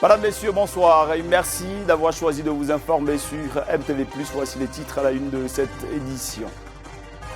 Madame, Messieurs, bonsoir et merci d'avoir choisi de vous informer sur MTV+. Voici les titres à la une de cette édition.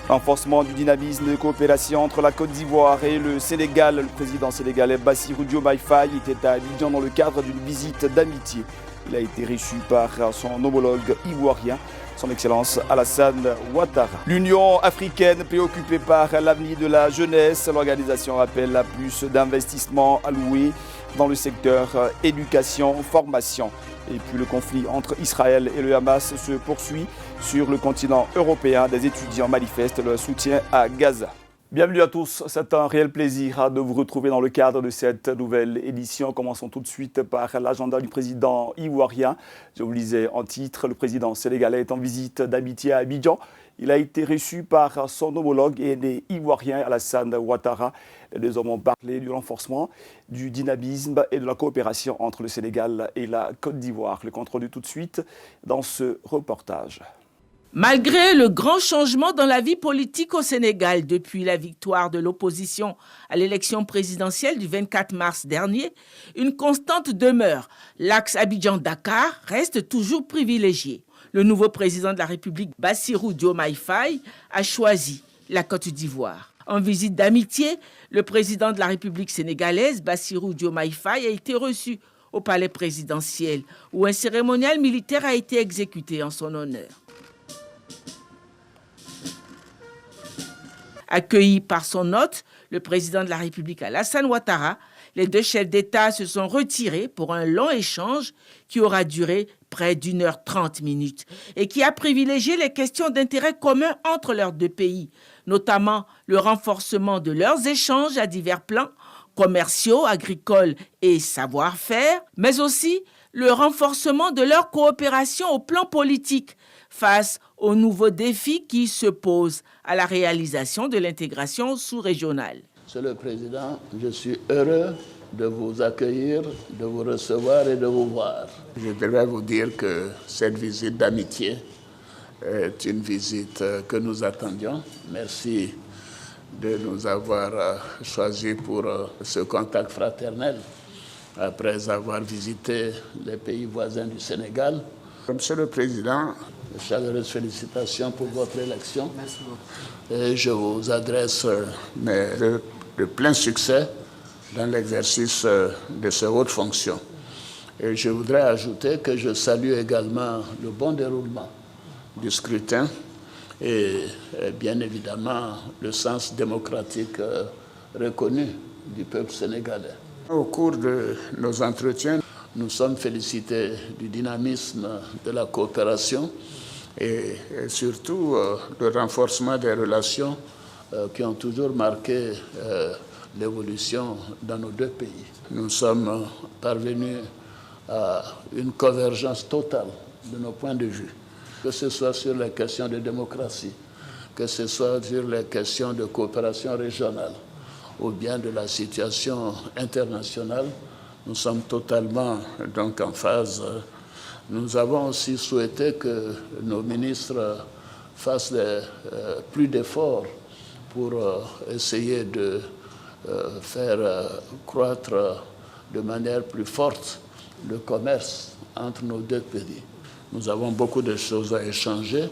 Renforcement du dynamisme de coopération entre la Côte d'Ivoire et le Sénégal. Le président sénégalais Bassirou Diomaye Faye était à Abidjan dans le cadre d'une visite d'amitié. Il a été reçu par son homologue ivoirien, son Excellence Alassane Ouattara. L'Union africaine préoccupée par l'avenir de la jeunesse. L'organisation appelle à plus d'investissements alloués dans le secteur éducation, formation. Et puis le conflit entre Israël et le Hamas se poursuit sur le continent européen. Des étudiants manifestent leur soutien à Gaza. Bienvenue à tous, c'est un réel plaisir de vous retrouver dans le cadre de cette nouvelle édition. Commençons tout de suite par l'agenda du président ivoirien. Je vous lisais en titre, le président sénégalais est en visite d'amitié à Abidjan. Il a été reçu par son homologue aîné ivoirien Alassane Ouattara. Les deux hommes ont parlé du renforcement du dynamisme et de la coopération entre le Sénégal et la Côte d'Ivoire. Le compte rendu tout de suite dans ce reportage. Malgré le grand changement dans la vie politique au Sénégal depuis la victoire de l'opposition à l'élection présidentielle du 24 mars dernier, une constante demeure. L'axe Abidjan-Dakar reste toujours privilégié. Le nouveau président de la République, Bassirou Diomaye Faye, a choisi la Côte d'Ivoire. En visite d'amitié, le président de la République sénégalaise, Bassirou Diomaye Faye, a été reçu au palais présidentiel, où un cérémonial militaire a été exécuté en son honneur. Accueillis par son hôte, le président de la République Alassane Ouattara, les deux chefs d'État se sont retirés pour un long échange qui aura duré près d'1h30 et qui a privilégié les questions d'intérêt commun entre leurs deux pays, notamment le renforcement de leurs échanges à divers plans, commerciaux, agricoles et savoir-faire, mais aussi le renforcement de leur coopération au plan politique face aux nouveaux défis qui se posent à la réalisation de l'intégration sous-régionale. Monsieur le Président, je suis heureux de vous accueillir, de vous recevoir et de vous voir. Je devrais vous dire que cette visite d'amitié est une visite que nous attendions. Merci de nous avoir choisis pour ce contact fraternel après avoir visité les pays voisins du Sénégal. Monsieur le Président, chaleureuses félicitations pour votre élection. Merci beaucoup. Et je vous adresse mes vœux de plein succès dans l'exercice de ces hautes fonctions. Et je voudrais ajouter que je salue également le bon déroulement du scrutin et bien évidemment le sens démocratique reconnu du peuple sénégalais. Au cours de nos entretiens, nous sommes félicités du dynamisme de la coopération et surtout le renforcement des relations qui ont toujours marqué l'évolution dans nos deux pays. Nous sommes parvenus à une convergence totale de nos points de vue, que ce soit sur les questions de démocratie, que ce soit sur les questions de coopération régionale ou bien de la situation internationale. Nous sommes totalement donc en phase. Nous avons aussi souhaité que nos ministres fassent plus d'efforts pour essayer de faire croître de manière plus forte le commerce entre nos deux pays. Nous avons beaucoup de choses à échanger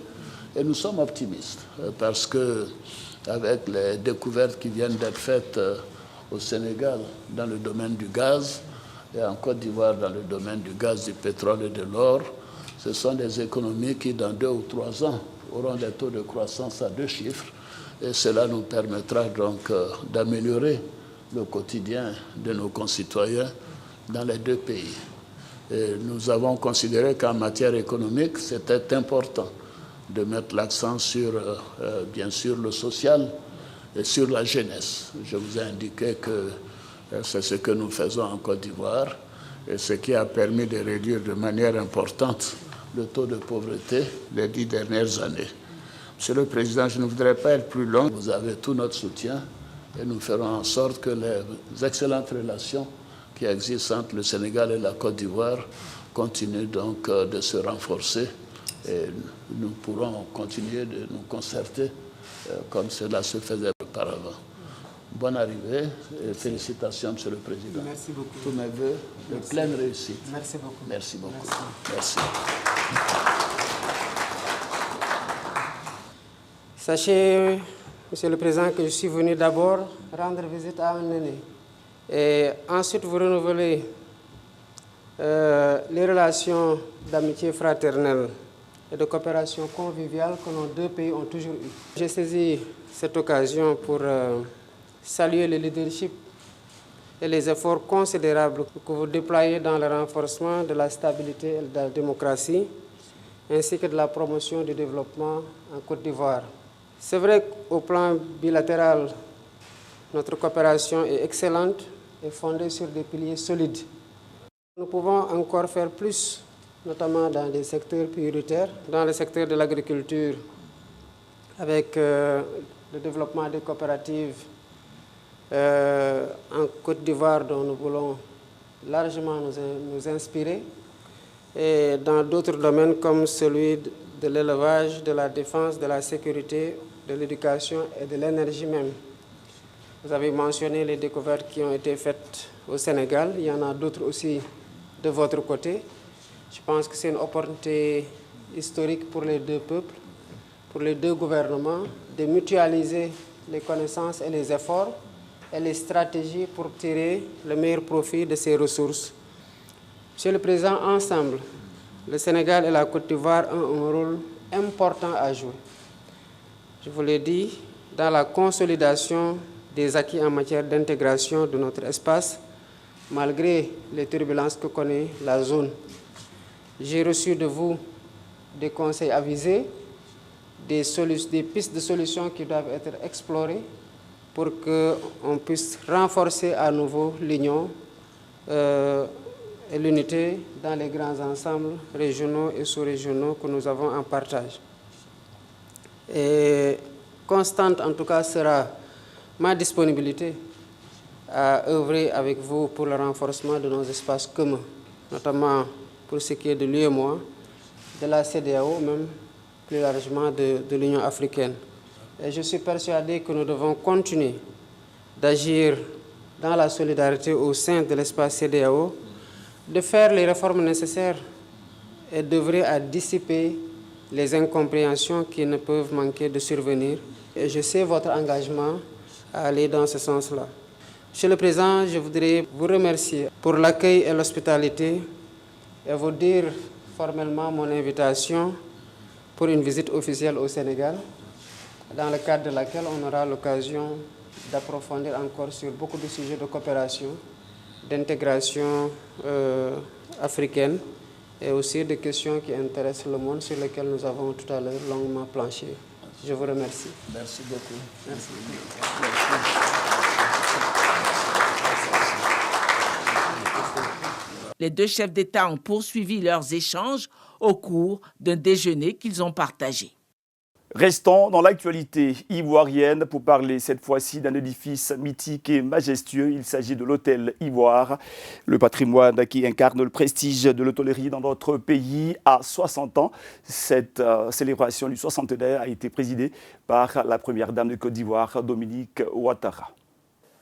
et nous sommes optimistes parce que avec les découvertes qui viennent d'être faites au Sénégal dans le domaine du gaz et en Côte d'Ivoire dans le domaine du gaz, du pétrole et de l'or, ce sont des économies qui dans 2 ou 3 ans auront des taux de croissance à 2 chiffres et cela nous permettra donc d'améliorer le quotidien de nos concitoyens dans les deux pays. Et nous avons considéré qu'en matière économique, c'était important de mettre l'accent sur, bien sûr, le social et sur la jeunesse. Je vous ai indiqué que c'est ce que nous faisons en Côte d'Ivoire et ce qui a permis de réduire de manière importante le taux de pauvreté les 10 dernières années. Monsieur le Président, je ne voudrais pas être plus long. Vous avez tout notre soutien et nous ferons en sorte que les excellentes relations qui existent entre le Sénégal et la Côte d'Ivoire continuent donc de se renforcer et nous pourrons continuer de nous concerter comme cela se faisait auparavant. bonne arrivée et félicitations, Monsieur le Président. Merci beaucoup. Tous mes voeux de pleine réussite. Merci beaucoup. Merci beaucoup. Merci. Sachez, Monsieur le Président, que je suis venu d'abord rendre visite à un aîné. Et ensuite, vous renouvelez les relations d'amitié fraternelle et de coopération conviviale que nos deux pays ont toujours eues. J'ai saisi cette occasion pour saluer le leadership et les efforts considérables que vous déployez dans le renforcement de la stabilité et de la démocratie, ainsi que de la promotion du développement en Côte d'Ivoire. C'est vrai qu'au plan bilatéral, notre coopération est excellente et fondée sur des piliers solides. Nous pouvons encore faire plus, notamment dans des secteurs prioritaires, dans le secteur de l'agriculture, avec le développement des coopératives en Côte d'Ivoire dont nous voulons largement nous inspirer, et dans d'autres domaines comme celui de l'élevage, de la défense, de la sécurité, de l'éducation et de l'énergie même. Vous avez mentionné les découvertes qui ont été faites au Sénégal. Il y en a d'autres aussi de votre côté. Je pense que c'est une opportunité historique pour les deux peuples, pour les deux gouvernements, de mutualiser les connaissances et les efforts et les stratégies pour tirer le meilleur profit de ces ressources. Monsieur le Président, ensemble, le Sénégal et la Côte d'Ivoire ont un rôle important à jouer. Je vous l'ai dit, dans la consolidation des acquis en matière d'intégration de notre espace, malgré les turbulences que connaît la zone. J'ai reçu de vous des conseils avisés, des pistes de solutions qui doivent être explorées pour qu'on puisse renforcer à nouveau l'union et l'unité dans les grands ensembles régionaux et sous-régionaux que nous avons en partage. Et constante, en tout cas, sera ma disponibilité à œuvrer avec vous pour le renforcement de nos espaces communs, notamment pour ce qui est de l'UEMOA, de la CEDEAO, même plus largement de l'Union africaine. Et je suis persuadé que nous devons continuer d'agir dans la solidarité au sein de l'espace CEDEAO, de faire les réformes nécessaires et d'œuvrer à dissiper les incompréhensions qui ne peuvent manquer de survenir. Et je sais votre engagement à aller dans ce sens-là. Monsieur le Président, je voudrais vous remercier pour l'accueil et l'hospitalité et vous dire formellement mon invitation pour une visite officielle au Sénégal, dans le cadre de laquelle on aura l'occasion d'approfondir encore sur beaucoup de sujets de coopération, d'intégration africaine et aussi des questions qui intéressent le monde sur lesquelles nous avons tout à l'heure longuement planché. Je vous remercie. Merci beaucoup. Merci. Les deux chefs d'État ont poursuivi leurs échanges au cours d'un déjeuner qu'ils ont partagé. Restons dans l'actualité ivoirienne pour parler cette fois-ci d'un édifice mythique et majestueux. Il s'agit de l'Hôtel Ivoire, le patrimoine qui incarne le prestige de l'hôtellerie dans notre pays à 60 ans. Cette célébration du 60e a été présidée par la première dame de Côte d'Ivoire, Dominique Ouattara.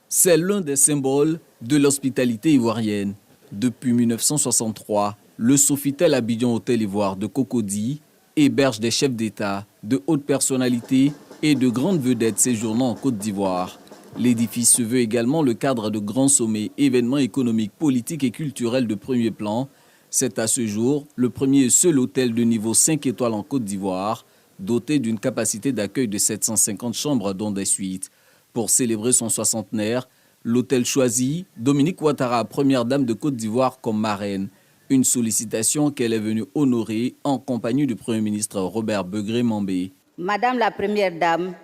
C'est l'un des symboles de l'hospitalité ivoirienne. Depuis 1963, le Sofitel Abidjan Hôtel Ivoire de Cocody héberge des chefs d'État, de hautes personnalités et de grandes vedettes séjournant en Côte d'Ivoire. L'édifice se veut également le cadre de grands sommets, événements économiques, politiques et culturels de premier plan. C'est à ce jour le premier et seul hôtel de niveau 5 étoiles en Côte d'Ivoire, doté d'une capacité d'accueil de 750 chambres dont des suites. Pour célébrer son 60aire, l'hôtel choisit Dominique Ouattara, première dame de Côte d'Ivoire, comme marraine. Une sollicitation qu'elle est venue honorer en compagnie du Premier ministre Robert Begré-Mambé. Madame la Première Dame,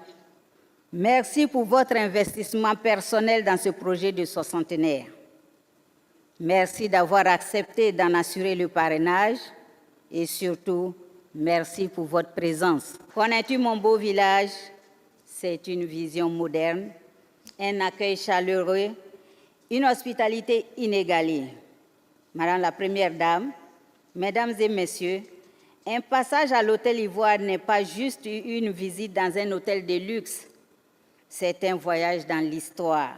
merci pour votre investissement personnel dans ce projet de 60aire. Merci d'avoir accepté d'en assurer le parrainage et surtout, merci pour votre présence. Connais-tu mon beau village? C'est une vision moderne, un accueil chaleureux, une hospitalité inégalée. Madame la Première Dame, Mesdames et Messieurs, un passage à l'Hôtel Ivoire n'est pas juste une visite dans un hôtel de luxe, C'est un voyage dans l'histoire.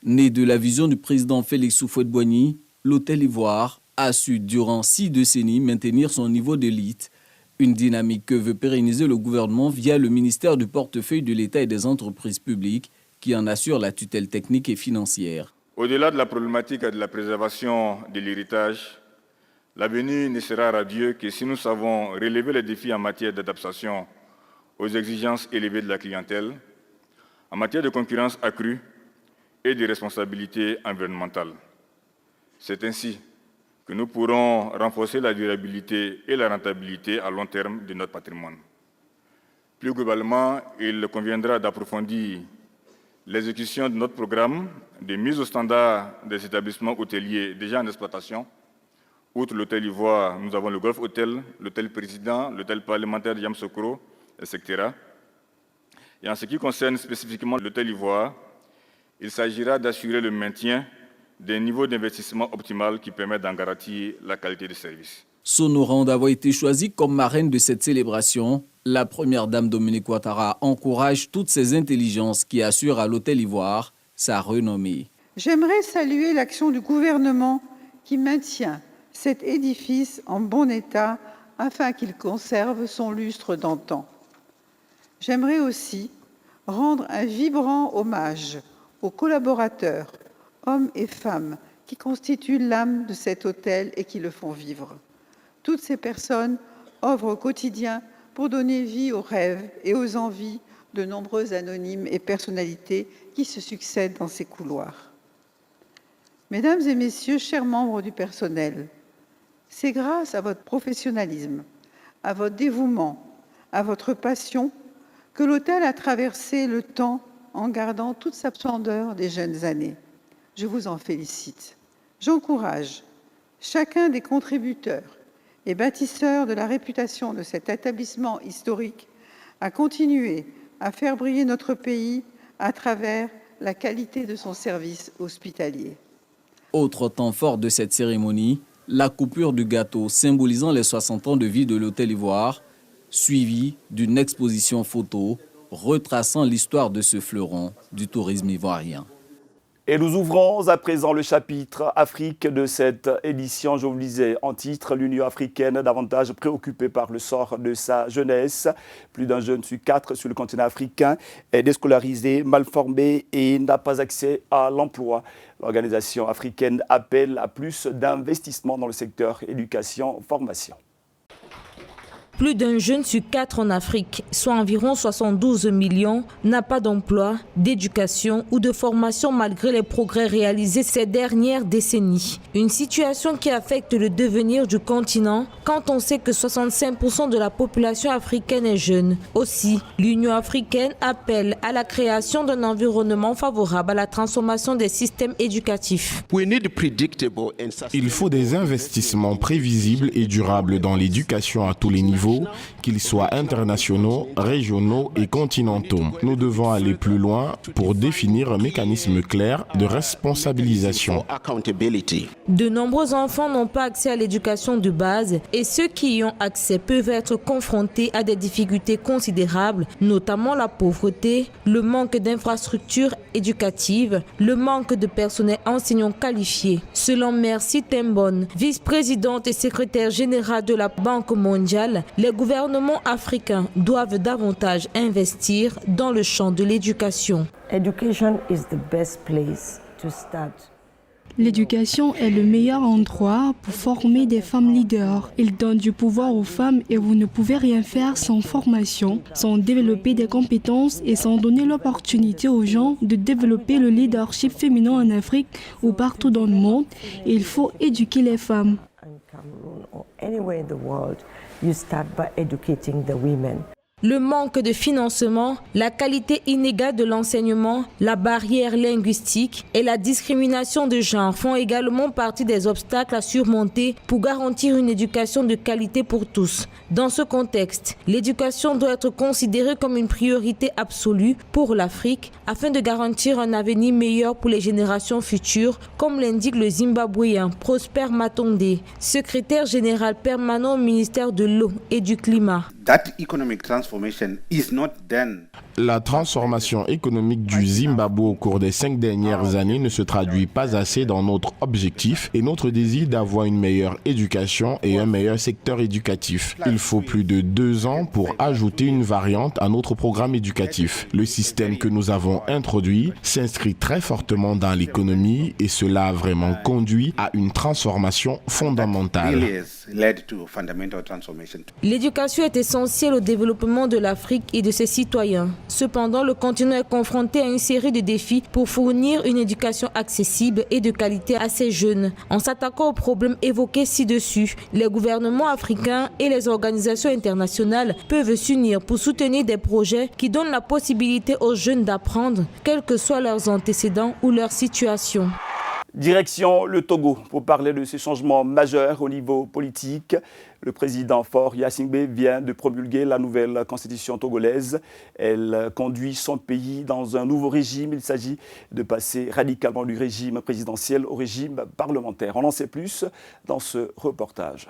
Né de la vision du président Félix Houphouët-Boigny, l'Hôtel Ivoire a su, durant 6 décennies, maintenir son niveau d'élite. Une dynamique que veut pérenniser le gouvernement via le ministère du portefeuille de l'État et des entreprises publiques qui en assure la tutelle technique et financière. Au-delà de la problématique de la préservation de l'héritage, l'avenir ne sera radieux que si nous savons relever les défis en matière d'adaptation aux exigences élevées de la clientèle, en matière de concurrence accrue et de responsabilité environnementale. C'est ainsi que nous pourrons renforcer la durabilité et la rentabilité à long terme de notre patrimoine. Plus globalement, il conviendra d'approfondir l'exécution de notre programme de mise au standard des établissements hôteliers déjà en exploitation. Outre l'Hôtel Ivoire, nous avons le Golf Hôtel, l'Hôtel Président, l'Hôtel parlementaire de Yamoussoukro, etc. Et en ce qui concerne spécifiquement l'Hôtel Ivoire, il s'agira d'assurer le maintien des niveaux d'investissement optimal qui permettent d'en garantir la qualité de service. S'honorant d'avoir été choisie comme marraine de cette célébration, la première dame Dominique Ouattara encourage toutes ces intelligences qui assurent à l'Hôtel Ivoire sa renommée. J'aimerais saluer l'action du gouvernement qui maintient cet édifice en bon état afin qu'il conserve son lustre d'antan. J'aimerais aussi rendre un vibrant hommage aux collaborateurs, hommes et femmes, qui constituent l'âme de cet hôtel et qui le font vivre. Toutes ces personnes œuvrent au quotidien pour donner vie aux rêves et aux envies de nombreux anonymes et personnalités qui se succèdent dans ces couloirs. Mesdames et messieurs, chers membres du personnel, c'est grâce à votre professionnalisme, à votre dévouement, à votre passion, que l'hôtel a traversé le temps en gardant toute sa splendeur des jeunes années. Je vous en félicite. J'encourage chacun des contributeurs et bâtisseurs de la réputation de cet établissement historique à continuer à faire briller notre pays à travers la qualité de son service hospitalier. Autre temps fort de cette cérémonie, la coupure du gâteau symbolisant les 60 ans de vie de l'Hôtel Ivoire, suivie d'une exposition photo retraçant l'histoire de ce fleuron du tourisme ivoirien. Et nous ouvrons à présent le chapitre Afrique de cette édition. Je vous lisais en titre, l'Union africaine davantage préoccupée par le sort de sa jeunesse. Plus d'un jeune sur 4 sur le continent africain est déscolarisé, mal formé et n'a pas accès à l'emploi. L'organisation africaine appelle à plus d'investissements dans le secteur éducation-formation. Plus d'un jeune sur 4 en Afrique, soit environ 72 millions, n'a pas d'emploi, d'éducation ou de formation malgré les progrès réalisés ces dernières décennies. Une situation qui affecte le devenir du continent quand on sait que 65% de la population africaine est jeune. Aussi, l'Union africaine appelle à la création d'un environnement favorable à la transformation des systèmes éducatifs. Il faut des investissements prévisibles et durables dans l'éducation à tous les niveaux, qu'ils soient internationaux, régionaux et continentaux. Nous devons aller plus loin pour définir un mécanisme clair de responsabilisation. De nombreux enfants n'ont pas accès à l'éducation de base et ceux qui y ont accès peuvent être confrontés à des difficultés considérables, notamment la pauvreté, le manque d'infrastructures éducatives, le manque de personnel enseignant qualifié. Selon Merci Tembon, vice-présidente et secrétaire générale de la Banque mondiale, les gouvernements africains doivent davantage investir dans le champ de l'éducation. L'éducation est le meilleur endroit pour former des femmes leaders. Il donne du pouvoir aux femmes et vous ne pouvez rien faire sans formation, sans développer des compétences et sans donner l'opportunité aux gens de développer le leadership féminin en Afrique ou partout dans le monde. Il faut éduquer les femmes. Le manque de financement, la qualité inégale de l'enseignement, la barrière linguistique et la discrimination de genre font également partie des obstacles à surmonter pour garantir une éducation de qualité pour tous. Dans ce contexte, l'éducation doit être considérée comme une priorité absolue pour l'Afrique afin de garantir un avenir meilleur pour les générations futures, comme l'indique le Zimbabwéen Prosper Matonde, secrétaire général permanent au ministère de l'eau et du climat. La transformation économique du Zimbabwe au cours des 5 dernières années ne se traduit pas assez dans notre objectif et notre désir d'avoir une meilleure éducation et un meilleur secteur éducatif. Il faut plus de 2 ans pour ajouter une variante à notre programme éducatif. Le système que nous avons introduit s'inscrit très fortement dans l'économie et cela a vraiment conduit à une transformation fondamentale. L'éducation est essentielle au développement de l'Afrique et de ses citoyens. Cependant, le continent est confronté à une série de défis pour fournir une éducation accessible et de qualité à ses jeunes. En s'attaquant aux problèmes évoqués ci-dessus, les gouvernements africains et les organisations internationales peuvent s'unir pour soutenir des projets qui donnent la possibilité aux jeunes d'apprendre, quels que soient leurs antécédents ou leur situation. Direction le Togo pour parler de ces changements majeurs au niveau politique. Le président Faure Gnassingbé vient de promulguer la nouvelle constitution togolaise. Elle conduit son pays dans un nouveau régime. Il s'agit de passer radicalement du régime présidentiel au régime parlementaire. On en sait plus dans ce reportage.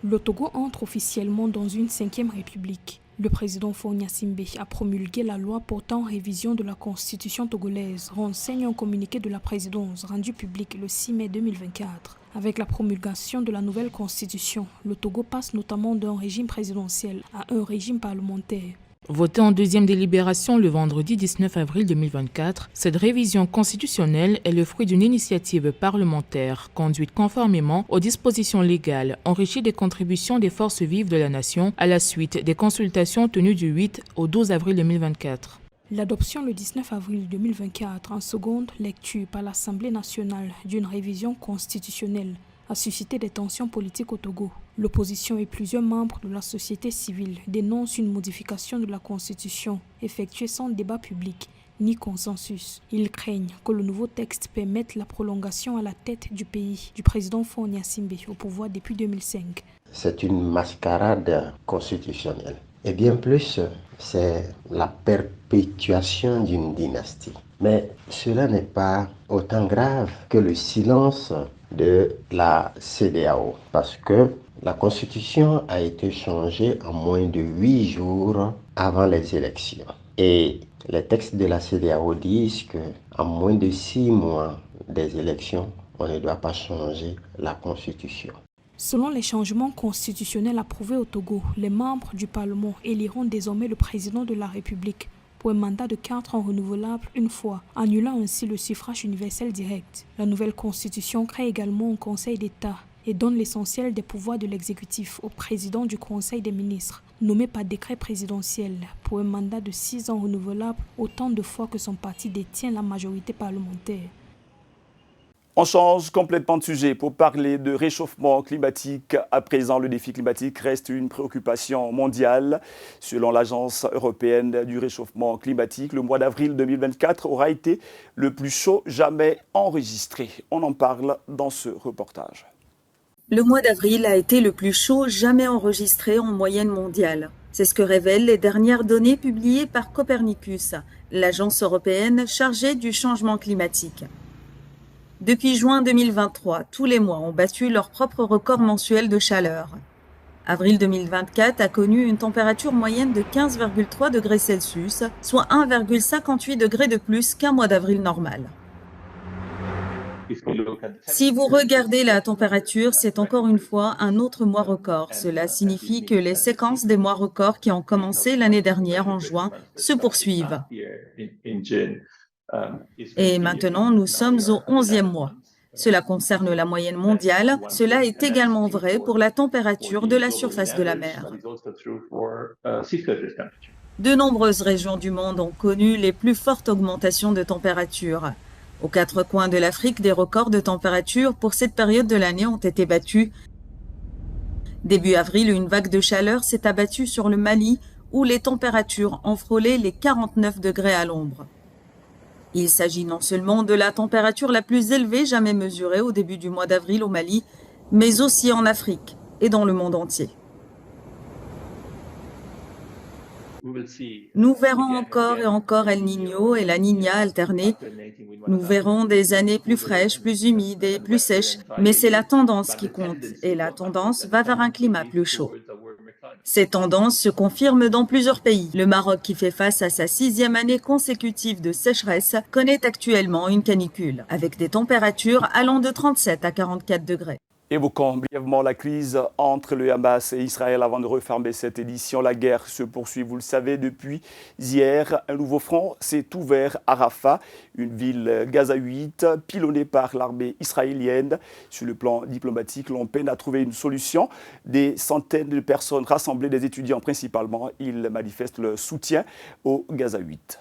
Le Togo entre officiellement dans une 5e république. Le président Faure Gnassingbé a promulgué la loi portant révision de la constitution togolaise, renseigne un communiqué de la présidence rendu public le 6 mai 2024. Avec la promulgation de la nouvelle constitution, le Togo passe notamment d'un régime présidentiel à un régime parlementaire. Votée en 2e délibération le vendredi 19 avril 2024, cette révision constitutionnelle est le fruit d'une initiative parlementaire conduite conformément aux dispositions légales, enrichie des contributions des forces vives de la nation à la suite des consultations tenues du 8 au 12 avril 2024. L'adoption le 19 avril 2024 en seconde lecture par l'Assemblée nationale d'une révision constitutionnelle a suscité des tensions politiques au Togo. L'opposition et plusieurs membres de la société civile dénoncent une modification de la Constitution effectuée sans débat public ni consensus. Ils craignent que le nouveau texte permette la prolongation à la tête du pays du président Faure Gnassingbé au pouvoir depuis 2005. C'est une mascarade constitutionnelle. Et bien plus, c'est la perpétuation d'une dynastie. Mais cela n'est pas autant grave que le silence de la CEDEAO, parce que la Constitution a été changée en moins de 8 jours avant les élections. Et les textes de la CEDEAO disent qu'en moins de 6 mois des élections, on ne doit pas changer la Constitution. Selon les changements constitutionnels approuvés au Togo, les membres du Parlement éliront désormais le président de la République pour un mandat de 4 ans renouvelable une fois, annulant ainsi le suffrage universel direct. La nouvelle constitution crée également un Conseil d'État et donne l'essentiel des pouvoirs de l'exécutif au président du Conseil des ministres, nommé par décret présidentiel pour un mandat de 6 ans renouvelable autant de fois que son parti détient la majorité parlementaire. On change complètement de sujet pour parler de réchauffement climatique. À présent, le défi climatique reste une préoccupation mondiale. Selon l'Agence européenne du réchauffement climatique, le mois d'avril 2024 aura été le plus chaud jamais enregistré. On en parle dans ce reportage. Le mois d'avril a été le plus chaud jamais enregistré en moyenne mondiale. C'est ce que révèlent les dernières données publiées par Copernicus, l'agence européenne chargée du changement climatique. Depuis juin 2023, tous les mois ont battu leur propre record mensuel de chaleur. Avril 2024 a connu une température moyenne de 15,3 degrés Celsius, soit 1,58 degrés de plus qu'un mois d'avril normal. Si vous regardez la température, c'est encore une fois un autre mois record. Cela signifie que les séquences des mois records qui ont commencé l'année dernière en juin se poursuivent. Et maintenant, nous sommes au 11e mois. Cela concerne la moyenne mondiale. Cela est également vrai pour la température de la surface de la mer. De nombreuses régions du monde ont connu les plus fortes augmentations de température. Aux 4 coins de l'Afrique, des records de température pour cette période de l'année ont été battus. Début avril, une vague de chaleur s'est abattue sur le Mali, où les températures ont frôlé les 49 degrés à l'ombre. Il s'agit non seulement de la température la plus élevée jamais mesurée au début du mois d'avril au Mali, mais aussi en Afrique et dans le monde entier. Nous verrons encore et encore El Niño et la Niña alterner. Nous verrons des années plus fraîches, plus humides et plus sèches, mais c'est la tendance qui compte et la tendance va vers un climat plus chaud. Ces tendances se confirment dans plusieurs pays. Le Maroc, qui fait face à sa 6e année consécutive de sécheresse, connaît actuellement une canicule, avec des températures allant de 37 à 44 degrés. Évoquons brièvement la crise entre le Hamas et Israël avant de refermer cette édition. La guerre se poursuit, vous le savez, depuis hier. Un nouveau front s'est ouvert à Rafah, une ville gazaouite pilonnée par l'armée israélienne. Sur le plan diplomatique, l'on peine à trouver une solution. Des centaines de personnes rassemblées, des étudiants principalement, ils manifestent leur soutien aux Gazaouites.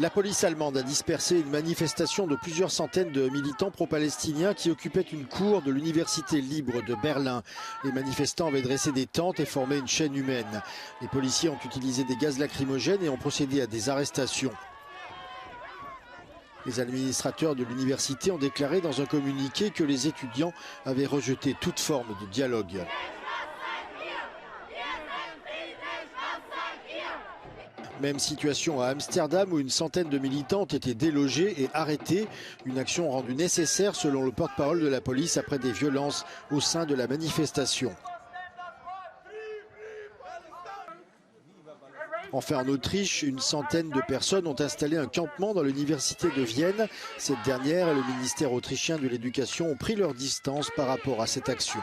La police allemande a dispersé une manifestation de plusieurs centaines de militants pro-palestiniens qui occupaient une cour de l'université libre de Berlin. Les manifestants avaient dressé des tentes et formé une chaîne humaine. Les policiers ont utilisé des gaz lacrymogènes et ont procédé à des arrestations. Les administrateurs de l'université ont déclaré dans un communiqué que les étudiants avaient rejeté toute forme de dialogue. Même situation à Amsterdam où une centaine de militants ont été délogés et arrêtés. Une action rendue nécessaire selon le porte-parole de la police après des violences au sein de la manifestation. Enfin, en Autriche, une centaine de personnes ont installé un campement dans l'université de Vienne. Cette dernière et le ministère autrichien de l'Éducation ont pris leur distance par rapport à cette action.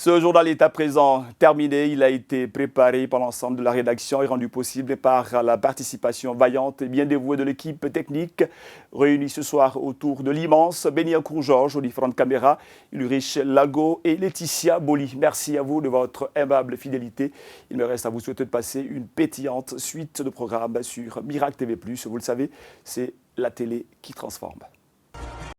Ce journal est à présent terminé. Il a été préparé par l'ensemble de la rédaction et rendu possible par la participation vaillante et bien dévouée de l'équipe technique réunie ce soir autour de l'immense Beniakour Georges aux différentes caméras, Ulrich Lago et Laetitia Boli. Merci à vous de votre aimable fidélité. Il me reste à vous souhaiter de passer une pétillante suite de programmes sur Miracle TV+. Vous le savez, c'est la télé qui transforme.